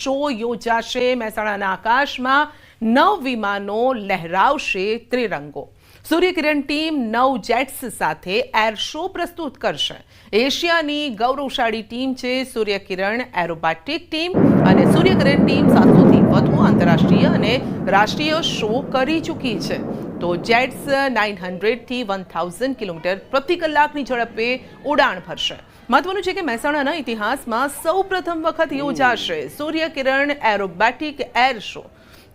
Show યોજાશે। મહેસાણાના આકાશમાં 9 વિમાનો લહેરાવશે ત્રિરંગો। સૂર્યકિરણ ટીમ 9 જેટ્સ સાથે એર શો પ્રસ્તુત કરશે। એશિયાની ગૌરવશાળી ટીમ છે સૂર્યકિરણ એરોબેટિક ટીમ અને સૂર્યકિરણ ટીમ 700થી વધુ આંતરરાષ્ટ્રીય અને રાષ્ટ્રીય શો કરી ચૂકી છે। તો જેટ્સ 900 થી 1000 કિલોમીટર પ્રતિ કલાકની ઝડપે ઉડાણ ભરશે। મહત્વનું છે કે મહેસાણાના ઇતિહાસમાં સૌપ્રથમ વખત યોજાશે સૂર્યકિરણ એરોબેટિક એર શો।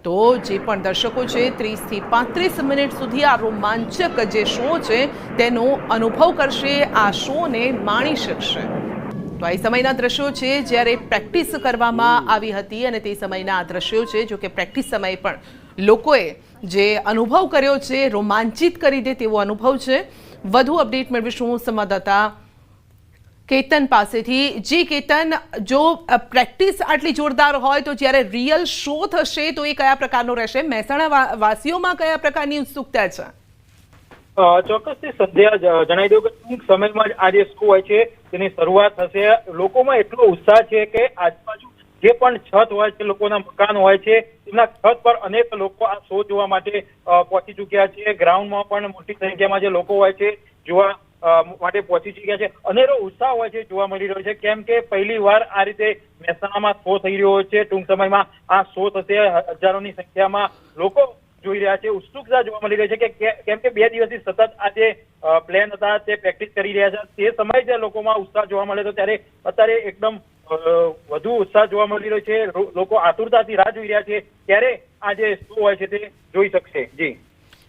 તો જે પણ દર્શકો છે 30 થી 35 મિનિટ સુધી આ રોમાંચક જે શો છે તેનો અનુભવ કરશે, આ શોને માણી શકશે। તો આ સમયના દ્રશ્યો છે જ્યારે પ્રેક્ટિસ કરવામાં આવી હતી અને તે સમયના આ દ્રશ્યો છે, જો કે પ્રેક્ટિસ સમયે પણ લોકોએ જે અનુભવ કર્યો છે રોમાંચિત કરી દે તેવો અનુભવ છે। વધુ અપડેટ મેળવીશું સંવાદદાતા કેતન પાસેથી। જી કેતન, જો પ્રેક્ટિસ આટલી જોરદાર હોય તો જ્યારે રિયલ શો થશે તો એ કયા પ્રકારનો રહેશે? મહેસાણા વાસીઓમાં કયા પ્રકારની ઉત્સુકતા છે? ચોક્કસથી સંધ્યા, જણાવી દઉં કે ટૂંક સમયમાં જ આ જે શો હોય છે તેની શરૂઆત થશે। લોકોમાં એટલો ઉત્સાહ છે કે આજુબાજુ જે પણ છત હોય છે, લોકોના મકાન હોય છે, તેમના છત પર અનેક લોકો આ શો જોવા માટે પહોંચી ચૂક્યા છે। ગ્રાઉન્ડમાં પણ મોટી સંખ્યામાં જે લોકો હોય છે જોવા માટે પહોંચી ચૂક્યા છે। અનેરો ઉત્સાહ હોય છે જોવા મળી રહ્યો છે, કેમ કે પહેલી વાર આ રીતે મહેસાણામાં શો થઈ રહ્યો છે। ટૂંક સમયમાં આ શો થશે। હજારોની સંખ્યામાં લોકો જોઈ રહ્યા છે। ઉત્સુકતા જોવા મળી રહી છે કે કેમ કે 2 દિવસથી સતત આ જે પ્લેન હતા તે પ્રેક્ટિસ કરી રહ્યા છે, તે સમયે જે લોકોમાં ઉત્સાહ જોવા મળે તો ત્યારે અત્યારે એકદમ વધુ ઉત્સાહ જોવા મળી રહ્યો છે। લોકો આતુરતાથી રાહ જોઈ રહ્યા છે ત્યારે આ જે શો હોય છે તે જોઈ શકશે। જી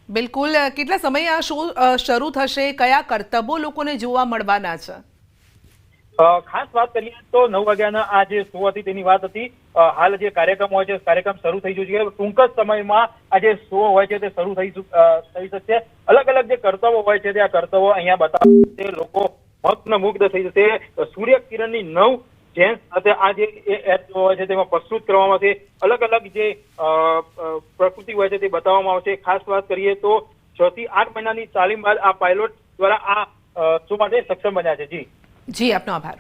બિલકુલ, કેટલા સમયે આ શો શરૂ થશે? કયા કરતબો લોકોને જોવા મળવાના છે? ખાસ વાત કરીએ તો 9 વાગ્યાના આ જે શો હતી તેની વાત હતી। હાલ જે કાર્યક્રમ હોય છે કાર્યક્રમ શરૂ થઈ ગયો છે। ટૂંક જ સમયમાં આ જે શો હોય છે તે શરૂ થઈ શકશે। અલગ અલગ જે કરતબો હોય છે તે આ કરતબો અહીંયા બતાવશે। લોકો મગ્ન થઈ જશે। સૂર્યકિરણની 9 જેન્ટ્સ સાથે આ જે એર શો હોય છે તેમાં પ્રસ્તુત કરવામાં આવશે। અલગ અલગ જે પ્રકૃતિ હોય છે તે બતાવવામાં આવશે। ખાસ વાત કરીએ તો 6 થી 8 મહિનાની તાલીમ બાદ આ પાયલોટ દ્વારા આ શો માટે સક્ષમ બન્યા છે। જી જી, આપનો આભાર।